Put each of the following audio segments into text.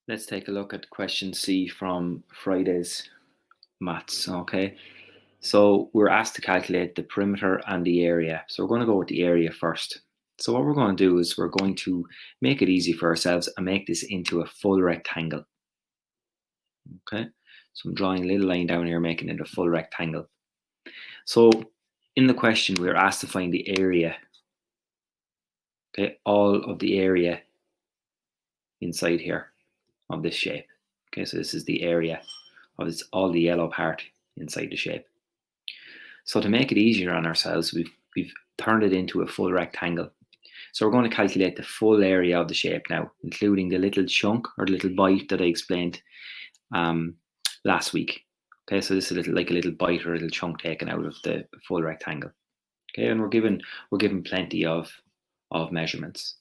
Let's take a look at question C from Friday's maths, okay? So we're asked to calculate the perimeter and the area. So we're going to go with the area first. So what we're going to do is we're going to make it easy for ourselves and make this into a full rectangle, okay? So I'm drawing a little line down here, making it a full rectangle. So in the question, we're asked to find the area, okay? All of the area inside here of this shape. Okay, so this is the area of this, all the yellow part inside the shape. So to make it easier on ourselves, we've turned it into a full rectangle. So we're going to calculate the full area of the shape now, including the little chunk or the little bite that I explained last week. Okay, so this is like a little bite or a little chunk taken out of the full rectangle. Okay, and we're given plenty of measurements.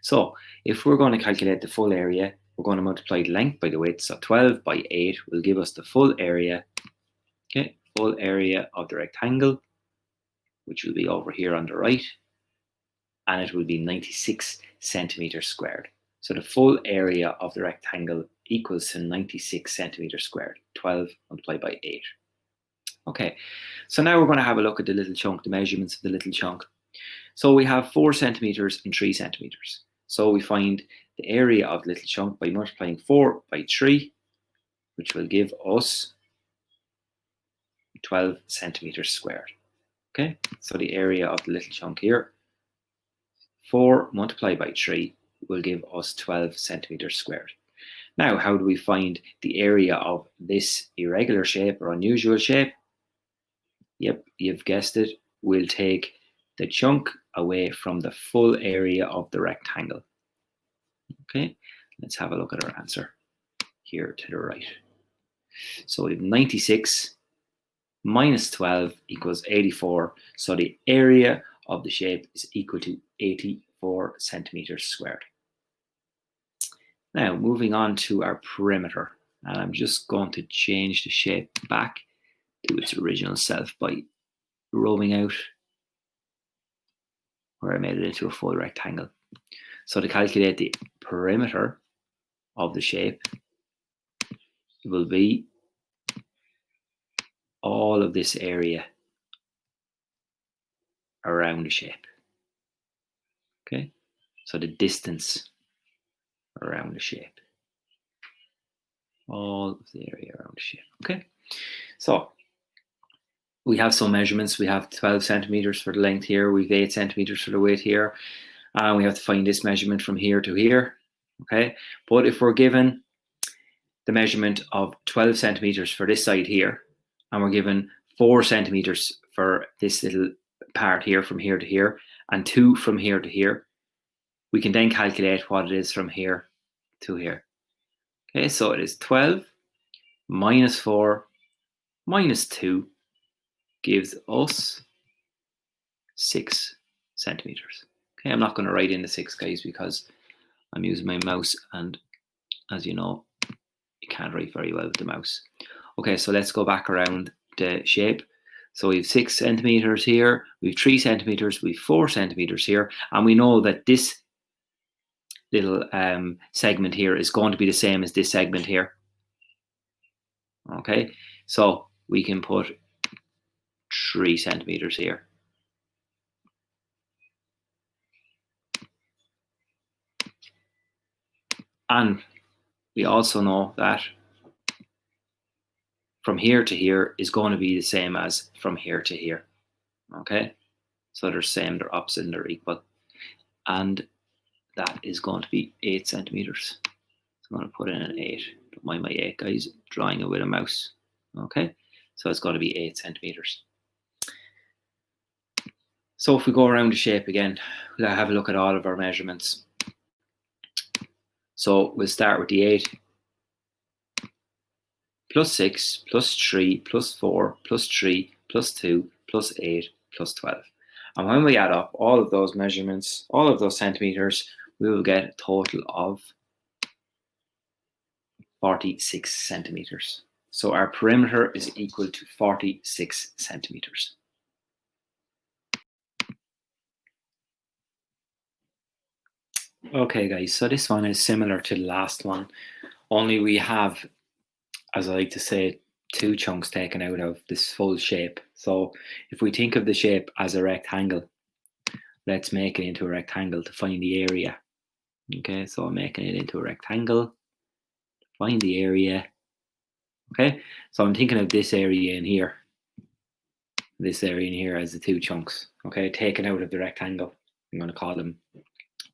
So if we're going to calculate the full area, we're going to multiply the length by the width. So 12 by 8 will give us the full area. Okay, full area of the rectangle, which will be over here on the right, and it will be 96 centimeters squared. So the full area of the rectangle equals to 96 centimeters squared, 12 multiplied by 8. Okay, so now we're going to have a look at the little chunk, the measurements of the little chunk. So we have 4 centimeters and 3 centimeters. So we find the area of the little chunk by multiplying 4 by 3, which will give us 12 centimeters squared. Okay, so the area of the little chunk here, 4 multiplied by 3 will give us 12 centimeters squared. Now, how do we find the area of this irregular shape or unusual shape? Yep, you've guessed it. We'll take the chunk away from the full area of the rectangle. Okay, let's have a look at our answer here to the right. So we have 96 minus 12 equals 84. So the area of the shape is equal to 84 centimeters squared. Now, moving on to our perimeter. And I'm just going to change the shape back to its original self by rubbing out where I made it into a full rectangle. So to calculate the perimeter of the shape, it will be all of this area around the shape. Okay, so the distance around the shape, all of the area around the shape. Okay, so we have some measurements. We have 12 centimeters for the length here. We've 8 centimeters for the width here. And we have to find this measurement from here to here. Okay, but if we're given the measurement of 12 centimeters for this side here, and we're given 4 centimeters for this little part here from here to here, and 2 from here to here, we can then calculate what it is from here to here. Okay, so it is 12 minus 4 minus 2 gives us 6 centimeters. Okay, I'm not going to write in the 6, guys, because I'm using my mouse, and as you know, you can't write very well with the mouse. Okay, so let's go back around the shape. So we have 6 centimeters here, we have 3 centimeters, we have 4 centimeters here, and we know that this little segment here is going to be the same as this segment here. Okay, so we can put 3 centimeters here. And we also know that from here to here is going to be the same as from here to here. Okay, so they're same, they're opposite, and they're equal. And that is going to be 8 centimeters. So I'm going to put in an 8. Don't mind my 8, guys, drawing it with a mouse. Okay, so it's going to be 8 centimeters. So if we go around the shape again, we'll have a look at all of our measurements. So we'll start with the 8, plus 6, plus 3, plus 4, plus 3, plus 2, plus 8, plus 12. And when we add up all of those measurements, all of those centimeters, we will get a total of 46 centimeters. So our perimeter is equal to 46 centimeters. Okay, guys, so this one is similar to the last one. only we have, as I like to say, two chunks taken out of this full shape. So if we think of the shape as a rectangle, let's make it into a rectangle to find the area. Okay, so I'm making it into a rectangle, find the area. Okay, so I'm thinking of this area in here as the two chunks. Okay, taken out of the rectangle. I'm going to call them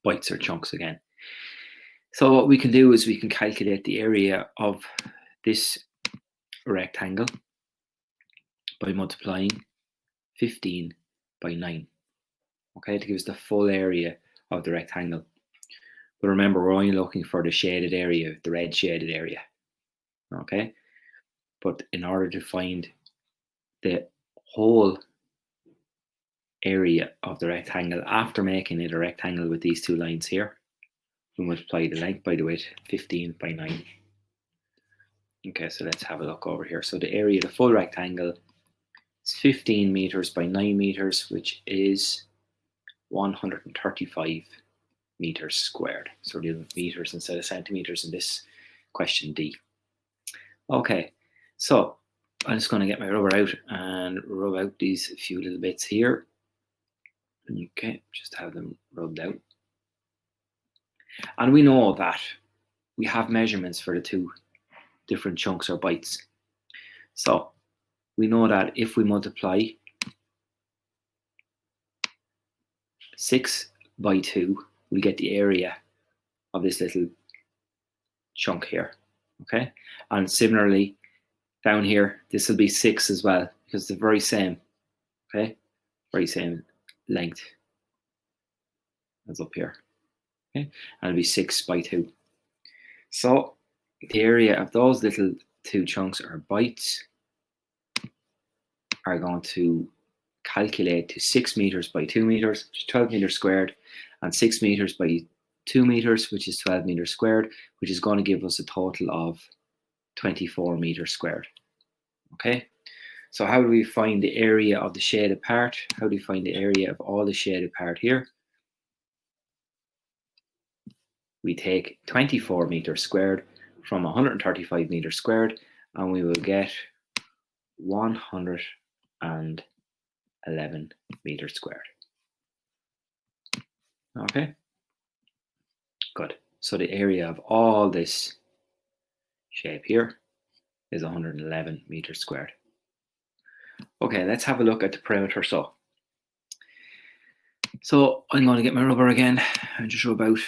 bites or chunks again. So what we can do is we can calculate the area of this rectangle by multiplying 15 by 9. Okay, to give us the full area of the rectangle. But remember, we're only looking for the shaded area, the red shaded area. Okay, but in order to find the whole area of the rectangle after making it a rectangle with these two lines here, we multiply the length by the width, 15 by 9. Okay, so let's have a look over here. So the area of the full rectangle is 15 meters by 9 meters, which is 135 meters squared. So we're dealing with meters instead of centimeters in this question D. Okay, so I'm just going to get my rubber out and rub out these few little bits here. Okay, just have them rubbed out. And we know that we have measurements for the two different chunks or bites. So we know that if we multiply 6 by 2, we get the area of this little chunk here. Okay, and similarly down here, this will be 6 as well, because they're very same. Okay, very same length as up here. Okay, and it'll be 6 by 2. So the area of those little two chunks or bites are going to calculate to 6 meters by 2 meters, which is 12 meters squared, and 6 meters by 2 meters, which is 12 meters squared, which is going to give us a total of 24 meters squared. Okay, so how do we find the area of the shaded part? How do we find the area of all the shaded part here? We take 24 meters squared from 135 meters squared, and we will get 111 meters squared. Okay, good. So the area of all this shape here is 111 meters squared. Okay, let's have a look at the perimeter. So I'm going to get my rubber again and just rub out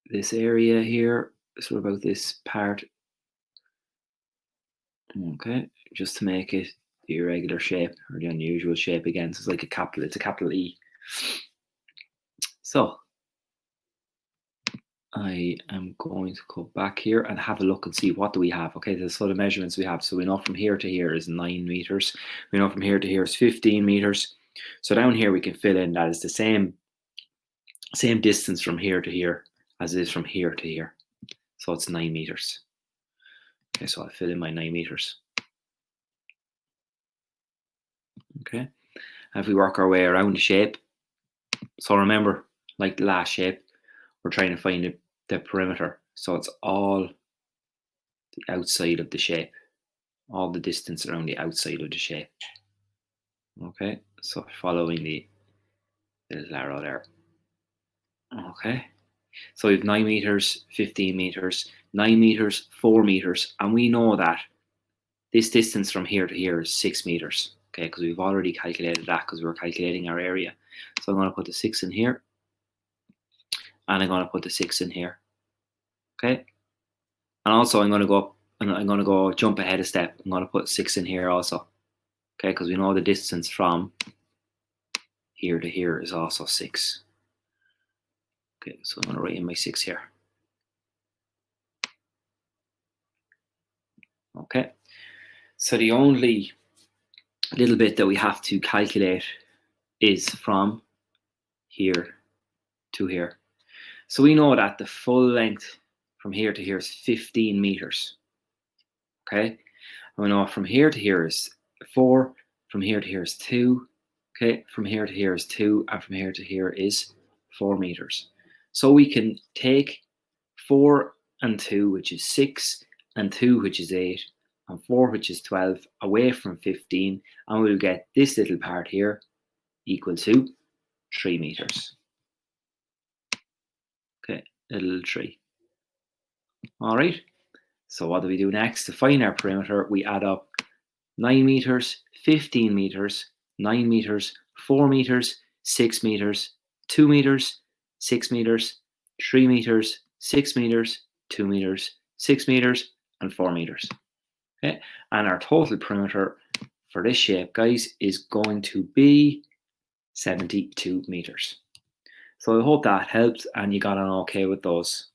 this area here, so about this part. Okay, just to make it the irregular shape or the unusual shape again. So it's like it's a capital E. So I am going to go back here and have a look and see what do we have. Okay, so the measurements we have. So we know from here to here is 9 meters. We know from here to here is 15 meters. So down here we can fill in that is the same distance from here to here as it is from here to here. So it's 9 meters. Okay, so I'll fill in my 9 meters. Okay, and if we work our way around the shape, so remember, like the last shape, we're trying to find the perimeter. So it's all the outside of the shape, all the distance around the outside of the shape. Okay, so following the little arrow there. Okay, so we have 9 meters, 15 meters, 9 meters, 4 meters, and we know that this distance from here to here is 6 meters. Okay, because we've already calculated that because we're calculating our area. So I'm going to put the 6 in here, and I'm going to put the 6 in here. Okay, and also I'm going to go up and I'm going to go jump ahead a step. I'm going to put 6 in here also. Okay, because we know the distance from here to here is also 6. Okay, so I'm going to write in my 6 here. Okay, so the only little bit that we have to calculate is from here to here. So we know that the full length from here to here is 15 meters. Okay, and we know from here to here is 4, from here to here is 2, okay, from here to here is 2, and from here to here is 4 meters. So we can take 4 and 2, which is 6, and 2, which is 8, and 4, which is 12, away from 15, and we'll get this little part here equal to 3 meters. Okay, little 3. All right, so what do we do next? To find our perimeter, we add up 9 meters, 15 meters, 9 meters, 4 meters, 6 meters, 2 meters, 6 meters, 3 meters, 6 meters, 2 meters, 6 meters, and 4 meters. Okay, and our total perimeter for this shape, guys, is going to be 72 meters. So I hope that helps and you got on okay with those.